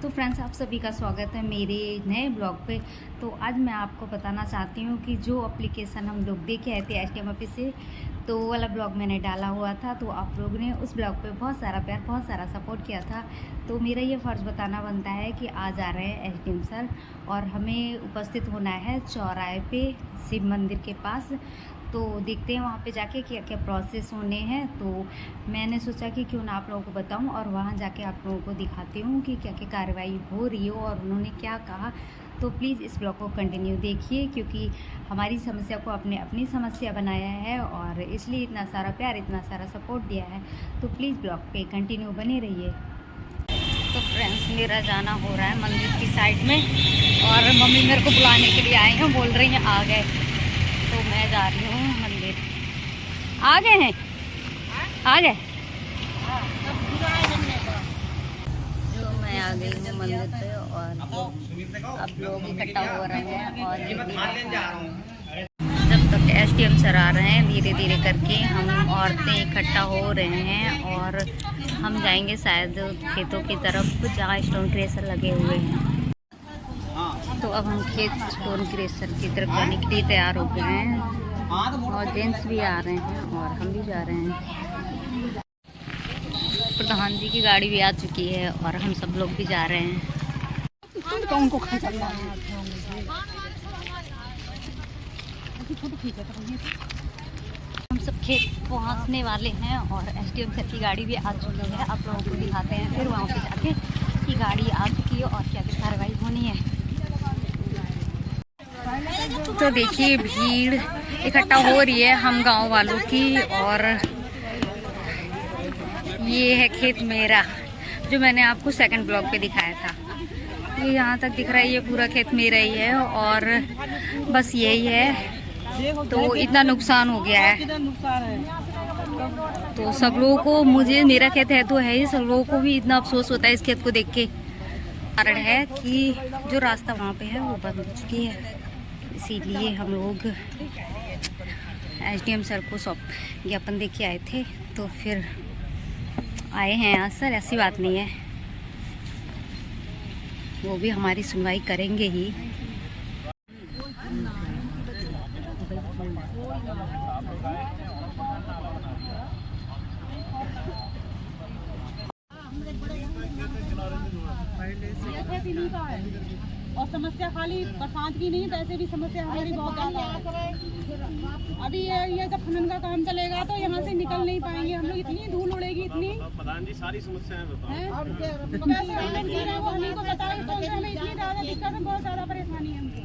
तो फ्रेंड्स, आप सभी का स्वागत है मेरे नए ब्लॉग पे। तो आज मैं आपको बताना चाहती हूँ कि जो एप्लीकेशन हम लोग देखे आए थे STM ऑफिस से, तो वो वाला ब्लॉग मैंने डाला हुआ था। तो आप लोग ने उस ब्लॉग पे बहुत सारा प्यार, बहुत सारा सपोर्ट किया था। तो मेरा ये फ़र्ज़ बताना बनता है कि आज आ रहे हैं SDM सर और हमें उपस्थित होना है चौराहे पे शिव मंदिर के पास। तो देखते हैं वहाँ पे जाके क्या क्या प्रोसेस होने हैं। तो मैंने सोचा कि क्यों ना आप लोगों को बताऊं और वहाँ जाके आप लोगों को दिखाती हूँ कि क्या क्या कार्रवाई हो रही हो और उन्होंने क्या कहा। तो प्लीज़ इस ब्लॉग को कंटिन्यू देखिए, क्योंकि हमारी समस्या को आपने अपनी समस्या बनाया है और इसलिए इतना सारा प्यार, इतना सारा सपोर्ट दिया है। तो प्लीज़ ब्लॉग पे कंटिन्यू बने रहिए। तो फ्रेंड्स, मेरा जाना हो रहा है मंदिर की साइड में और मम्मी मेरे को बुलाने के लिए आए हैं, बोल रही हैं आ गए। तो मैं जा रही हूँ मंदिर। आ गए हैं, आ गए। जो मैं आ गई हूँ मंदिर पे और अब लोग इकट्ठा हो रहे हैं। और जब तक SDM सर आ रहे हैं, धीरे धीरे करके हम औरतें इकट्ठा हो रहे हैं और हम जाएंगे शायद खेतों की तरफ जहाँ स्टोन क्रेशर लगे हुए हैं। तो अब हम खेत स्टोन क्रेशर की तरफ जाने के लिए तैयार हो गए हैं और जेंट्स भी आ रहे हैं और हम भी जा रहे हैं। प्रधान जी की गाड़ी भी आ चुकी है और हम सब लोग भी जा रहे हैं। हम सब खेत पहुंचने वाले हैं और SDM सर की गाड़ी भी आ चुकी है। आप लोगों को दिखाते हैं फिर वहाँ पे जाके कि गाड़ी आ चुकी है और क्या क्या कार्रवाई होनी है। तो देखिए, भीड़ इकट्ठा हो रही है हम गांव वालों की। और ये है खेत मेरा, जो मैंने आपको सेकंड ब्लॉग पे दिखाया था। ये यहाँ तक दिख रहा है, ये पूरा खेत मेरा ही है और बस यही है। तो इतना नुकसान हो गया है। तो सब लोगों को, मुझे मेरा खेत है तो है ही, सब लोगों को भी इतना अफसोस होता है इस खेत को देख के। कारण है कि जो रास्ता वहाँ पे है वो बंद हो चुकी है, इसीलिए हम लोग SDM सर को ज्ञापन दे के आए थे। तो फिर आए हैं यहाँ सर, ऐसी बात नहीं है, वो भी हमारी सुनवाई करेंगे ही। और समस्या खाली बरसात की नहीं, वैसे भी समस्या हमारी बहुत ज्यादा है। अभी ये जब खनन का काम चलेगा तो यहाँ से निकल नहीं पाएंगे हम लोग, इतनी धूल उड़ेगी, इतनी। प्रधान जी सारी समस्याएं बताएं। कैसे हम जी रहे वो हमें को बताएं, तो हमें इतनी ज्यादा दिक्कत है, बहुत ज्यादा परेशानी है हमको।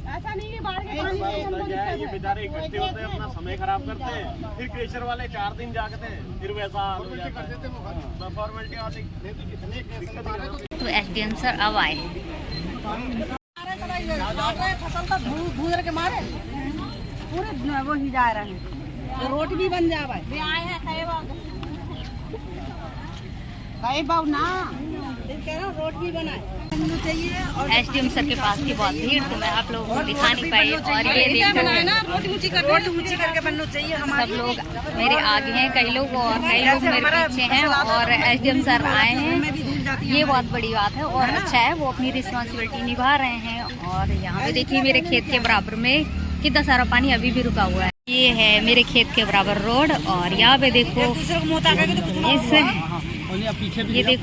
ऐसा नहीं है बाढ़ के पानी से हमको दिक्कत है। ये बेचारे इकट्ठे होते हैं, अपना समय खराब करते हैं, फिर क्रेशर वाले 4 दिन जागते हैं, फिर वैसा फॉर्मेलिटी वाले तो SDM सर अब आए। फसल का भूजर के मारे पूरे वो ही जा रहे हैं, तो रोटी भी बन जावे। कई बाव ना रोड भी बनाए चाहिए। और SDM सर के पास की बहुत भीड़, तो मैं आप लोगों को दिखा नहीं पाई। और ये देखो, रोटी ऊंची करके बनना चाहिए। सब लोग मेरे आगे हैं, कई लोग और कई लोग मेरे पीछे हैं और SDM सर आए हैं, ये बहुत बड़ी बात है और अच्छा है, वो अपनी रिस्पॉन्सिबिलिटी निभा रहे हैं। और यहाँ पे देखिए, मेरे खेत के बराबर में कितना सारा पानी अभी भी रुका हुआ है। ये है मेरे खेत के बराबर रोड और यहाँ पे देखो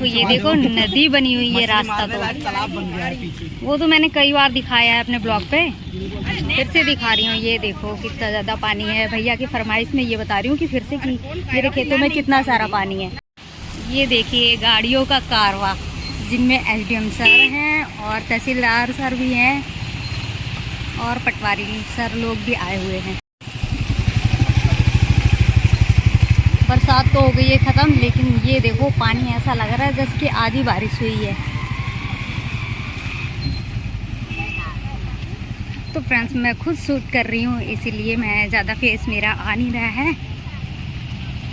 ये देखो नदी बनी हुई है, रास्ता तो तालाब बन गया है पीछे। वो तो मैंने कई बार दिखाया है अपने ब्लॉग पे, फिर से दिखा रही हूँ। ये देखो कितना ज़्यादा पानी है। भैया की फरमाइश में ये बता रही हूँ कि फिर से कि मेरे खेतों में कितना सारा पानी है। ये देखिए गाड़ियों का कारवां, जिनमें SDM सर हैं और तहसीलदार सर भी हैं और पटवारी सर लोग भी आए हुए हैं। बरसात तो हो गई है ख़त्म, लेकिन ये देखो पानी ऐसा लग रहा है जैसे कि आज ही बारिश हुई है। तो फ्रेंड्स, मैं खुद शूट कर रही हूँ, इसीलिए मैं ज़्यादा फेस मेरा आ नहीं रहा है,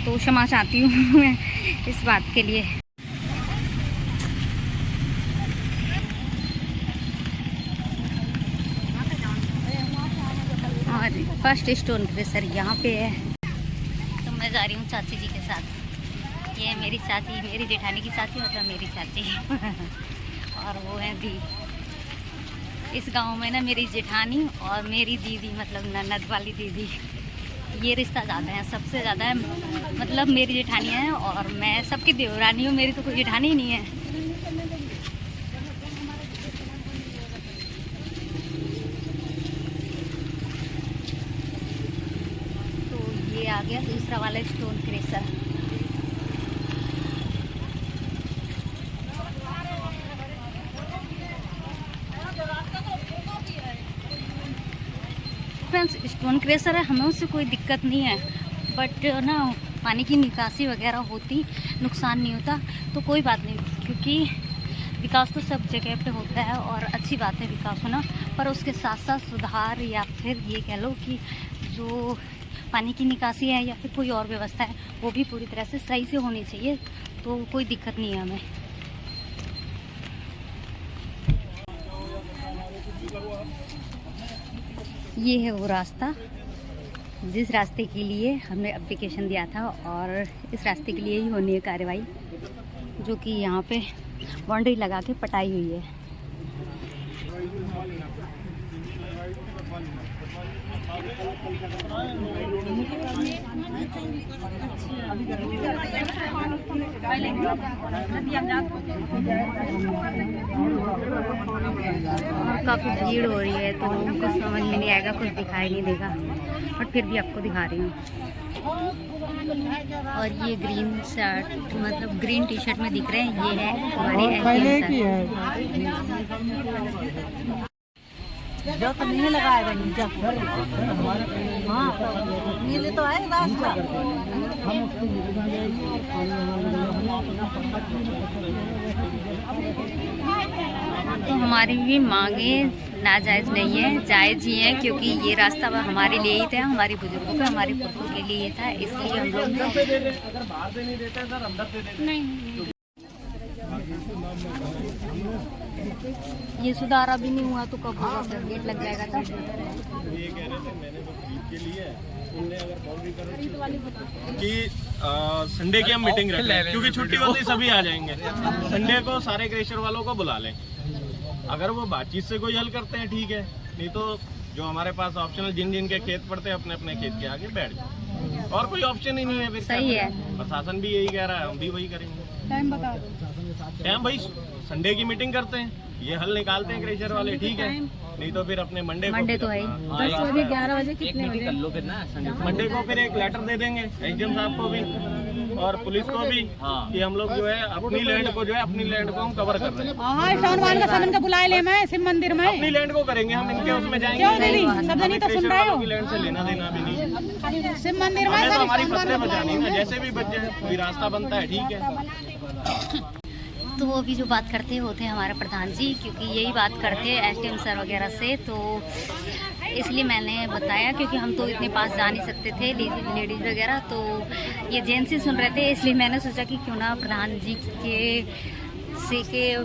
तो क्षमा चाहती हूँ मैं इस बात के लिए। और फर्स्ट स्टोन क्रेशर यहाँ पे है, तो मैं जा रही हूँ चाची जी के साथ। ये है मेरी चाची, मेरी जेठानी की चाची, मतलब मेरी चाची और वो है दी। इस गांव में ना मेरी जेठानी और मेरी दीदी, मतलब ननद वाली दीदी, ये रिश्ता ज़्यादा है, सबसे ज़्यादा है। मतलब मेरी जेठानी है और मैं सबकी देवरानी हूँ, मेरी तो कोई जेठानी ही नहीं है। तो ये आ गया दूसरा वाला stone crusher. Friends, stone crusher है, हमें उससे कोई दिक्कत नहीं है, बट ना पानी की निकासी वगैरह होती, नुकसान नहीं होता तो कोई बात नहीं, क्योंकि विकास तो सब जगह पे होता है और अच्छी बात है विकास होना, पर उसके साथ साथ सुधार या फिर ये कह लो कि जो पानी की निकासी है या फिर कोई और व्यवस्था है वो भी पूरी तरह से सही से होनी चाहिए, तो कोई दिक्कत नहीं है हमें। ये है वो रास्ता जिस रास्ते के लिए हमने एप्लीकेशन दिया था, और इस रास्ते के लिए ही होनी है कार्रवाई, जो कि यहाँ पे बाउंड्री लगा के पटाई हुई है। और काफ़ी भीड़ हो रही है तो कुछ समझ में नहीं आएगा, कुछ दिखाई नहीं देगा, बट फिर भी आपको दिखा रही हूँ। और ये ग्रीन शर्ट, मतलब ग्रीन टी शर्ट में दिख रहे हैं, ये है हमारे जो तो नहीं लगाएगा नीचे, हाँ नीले तो आए रास्ता। तो हमारी भी मांगे नाजायज़ नहीं है, जायज़ ही है, क्योंकि ये रास्ता हमारे लिए ही था, हमारे बुजुर्गों का, हमारे पुरखों के लिए था, इसलिए हम लोग नहीं। ये सुधार अभी नहीं हुआ तो कब होगा, फिर गेट लग जाएगा तब। ये कह रहे थे मैंने तो के लिए उनने अगर बाउंड्री कर कि संडे की हम मीटिंग रखें, क्योंकि छुट्टी वाले सभी आ जाएंगे, संडे को सारे क्रेशर वालों को बुला लें। अगर वो बातचीत से कोई हल करते हैं ठीक है, नहीं तो जो हमारे पास ऑप्शनल जिन जिन के खेत पड़ते हैं अपने अपने खेत के आगे बैठ जाए, और कोई ऑप्शन ही नहीं है। फिर सही है, प्रशासन भी यही कह रहा है, हम भी वही करेंगे। टाइम बताओ, टाइम भाई संडे की मीटिंग करते हैं, ये हल निकालते हैं क्रेशर वाले, ठीक है, नहीं तो फिर अपने मंडे तो है 10 बजे 11 बजे कितने बजे मंडे को फिर एक लेटर दे देंगे एसडीएम साहब को भी और पुलिस को भी कि हम लोग जो है अपनी लैंड को जो है अपनी लैंड को हम कवर कर रहे हैं। हाँ शानवान का साधन का बुलाए ले, मैं शिव मंदिर में अपनी लैंड को करेंगे हम, इनके उसमें जाएंगे। क्यों दीदी, सब जनी तो सुन रहे हो, लैंड से लेना देना भी नहीं, शिव मंदिर में हमें तो हमारी फसलें बचानी ना, जैसे भी बच जाए कोई रास्ता बनता है ठीक है। तो वो भी जो बात करते होते हैं हमारे प्रधान जी, क्योंकि यही बात करते हैं एसडीएम सर वगैरह से, तो इसलिए मैंने बताया, क्योंकि हम तो इतने पास जा नहीं सकते थे लेडीज़ वगैरह, तो ये जेंट्स ही सुन रहे थे, इसलिए मैंने सोचा कि क्यों ना प्रधान जी के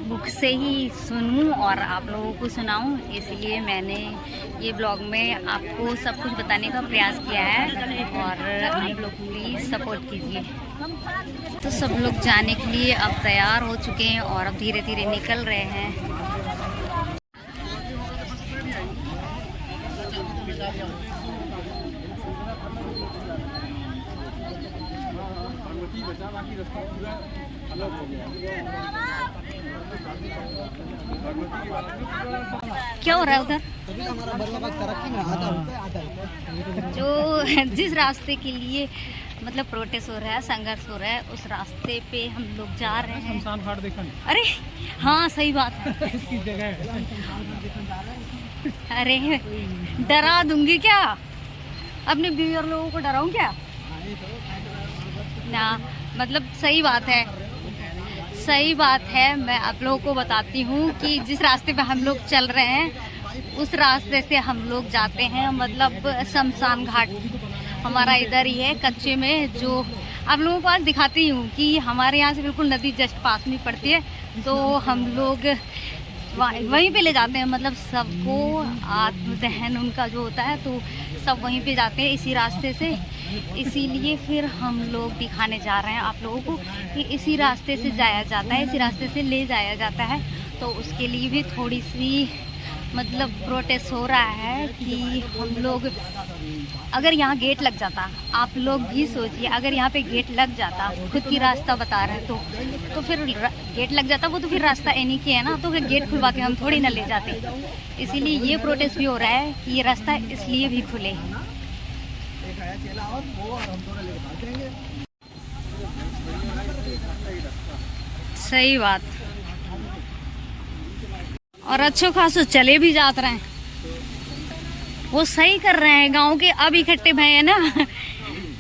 मुख से ही सुनूं और आप लोगों को सुनाऊं, इसलिए मैंने ये ब्लॉग में आपको सब कुछ बताने का प्रयास किया है, और आप लोग प्लीज़ सपोर्ट कीजिए। तो सब लोग जाने के लिए अब तैयार हो चुके हैं और अब धीरे धीरे निकल रहे हैं। क्या हो रहा है उधर? जो जिस रास्ते के लिए मतलब प्रोटेस्ट हो रहा है, संघर्ष हो रहा है, उस रास्ते पे हम लोग जा रहे हैं। शमशान घाट देखा नहीं? अरे हाँ सही बात है। इसकी जगह अरे डरा दूंगी क्या? अपने व्यूअर लोगों को डराऊं क्या? ना मतलब सही बात है, सही बात है। मैं आप लोगों को बताती हूँ कि जिस रास्ते पे हम लोग चल रहे हैं उस रास्ते से हम लोग जाते हैं, मतलब शमशान घाट हमारा इधर ही है कच्चे में, जो आप लोगों को आज दिखाती हूँ कि हमारे यहाँ से बिल्कुल नदी जस्ट पास में पड़ती है, तो हम लोग वहीं पे ले जाते हैं, मतलब सबको आत्मदहन उनका जो होता है तो सब वहीं पे जाते हैं इसी रास्ते से। इसीलिए फिर हम लोग दिखाने जा रहे हैं आप लोगों को कि इसी रास्ते से जाया जाता है, इसी रास्ते से ले जाया जाता है। तो उसके लिए भी थोड़ी सी मतलब प्रोटेस्ट हो रहा है कि हम लोग, अगर यहाँ गेट लग जाता, आप लोग भी सोचिए अगर यहाँ पे गेट लग जाता, खुद की रास्ता बता रहे हैं तो फिर गेट लग जाता, वो तो फिर रास्ता एनी की है ना, तो फिर गेट खुलवा के हम थोड़ी ना ले जाते। इसीलिए ये प्रोटेस्ट भी हो रहा है कि ये रास्ता इसलिए भी खुले। सही बात। और अच्छो खासो चले भी जाते रहे हैं, वो सही कर रहे हैं, गांव के अब इकट्ठे भय है ना।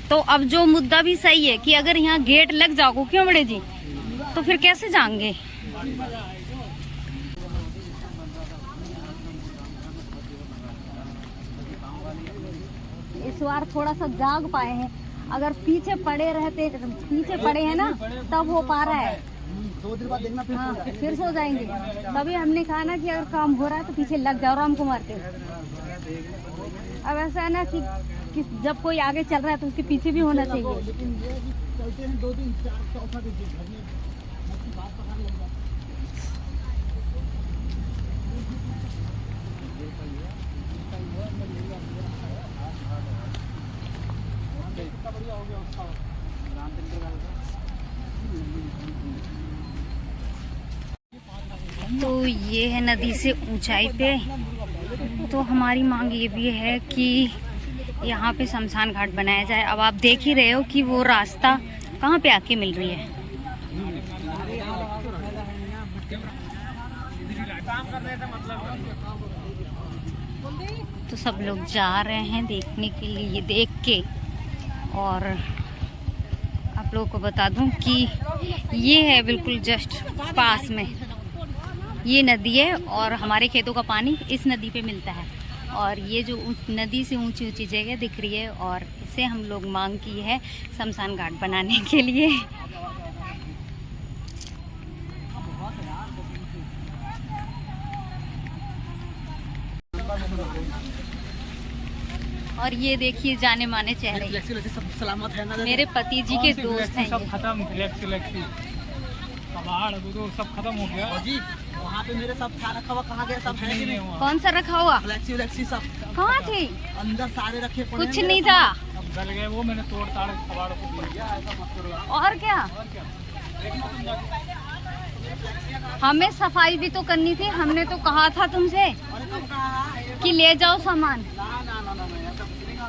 तो अब जो मुद्दा भी सही है कि अगर यहाँ गेट लग जाओ क्यों बड़े जी, तो फिर कैसे जाएंगे। इस बार थोड़ा सा जाग पाए हैं, अगर पीछे पड़े रहते, पीछे पड़े हैं ना, तब हो पा रहा है। 2 दिन बाद देखना फिर सो जाएंगे। तभी हमने कहा ना कि अगर काम हो रहा है तो पीछे लग जाओ राम कुमार के। अब ऐसा है ना कि जब कोई आगे चल रहा है तो उसके पीछे भी होना चाहिए। चलते हैं 2 दिन 4 चौथा दिन तो ये है नदी से ऊंचाई पे। तो हमारी मांग ये भी है कि यहाँ पे शमशान घाट बनाया जाए। अब आप देख ही रहे हो कि वो रास्ता कहाँ पे आके मिल रही है। तो सब लोग जा रहे हैं देखने के लिए, देख के। और आप लोगों को बता दूं कि ये है बिल्कुल जस्ट पास में ये नदी है और हमारे खेतों का पानी इस नदी पे मिलता है। और ये जो नदी से ऊंची ऊंची जगह दिख रही है, और इसे हम लोग मांग की है शमशान घाट बनाने के लिए। और ये देखिए जाने माने चेहरे, सब सलामत है ना। मेरे पति जी के दोस्त हैं। सब खत्म, कबाड़ सब खत्म हो गया जी। वहाँ पे मेरे सब था रखा हुआ, कहाँ गया? सब है कि नहीं? कौन सा रखा हुआ? फ्लेक्सी सब कहाँ थे? अंदर सारे रखे पड़े कुछ हैं। नहीं था। अब गल गए वो, मैंने तोड़ ताड़ कबाड़ को दिया। ऐसा मत करो। और क्या, हमें सफाई भी तो करनी थी। हमने तो कहा था तुमसे अरे कब कहा कि ले जाओ सामान। ना ऐसा कुछ नहीं कहा।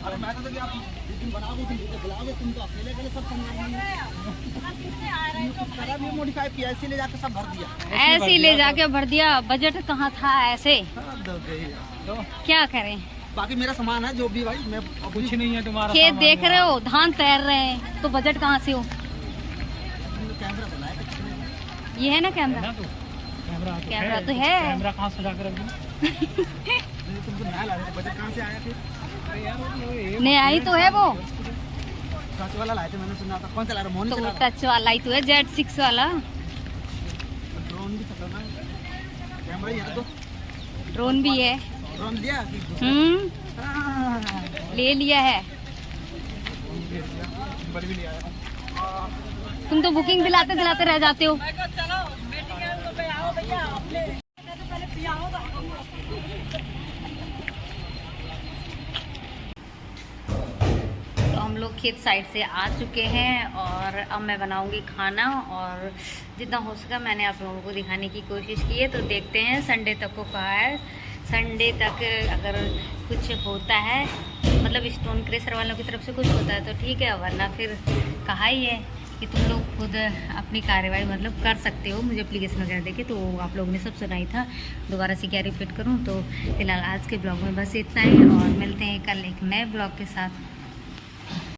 अरे मैं तो आप तुम बनाओगे, तुम बुलाओगे, तुम तो अकेले सब सामान भी मॉडिफाई किया, ऐसे ले जाके सब भर दिया। ऐसे ही ले जाके भर दिया। बजट कहाँ था ऐसे, क्या करें। बाकी मेरा सामान है जो भी भाई, मैं कुछ नहीं है तुम्हारा। खेत देख रहे हो, धान तैर रहे हैं, तो बजट कहाँ से हो। कैमरा बुलाया ये है ना कैमरा, कैमरा तो है। कैमरा कहाँ सजा कर रख दूं? तुमको नया ला रहे थे, बजट कहाँ से आया फिर? नया ही तो है वो, टच वाला लाए थे, मैंने सुना था। कौन चला रहा? मोहन तो चला रहा। टच वाला ही तो है, Z6 वाला। ड्रोन भी चल रहा है, कैमरा ही है तो। ड्रोन भी है। ड्रोन दिया? ले लिया है। बल भी ले आया। तुम तो बुकिंग दिलाते दिलाते रह जाते हो। तो हम लोग खेत साइड से आ चुके हैं और अब मैं बनाऊंगी खाना, और जितना हो सका मैंने आप लोगों को दिखाने की कोशिश की है। तो देखते हैं, संडे तक को कहा है, संडे तक अगर कुछ होता है, मतलब स्टोन क्रेशर वालों की तरफ से कुछ होता है तो ठीक है, वरना फिर कहा ही है कि तुम लोग खुद अपनी कार्रवाई मतलब कर सकते हो मुझे एप्लीकेशन वगैरह देके। तो आप लोगों ने सब सुना ही था, दोबारा से क्या रिपीट करूं। तो फिलहाल आज के ब्लॉग में बस इतना ही, और मिलते हैं कल एक नए ब्लॉग के साथ।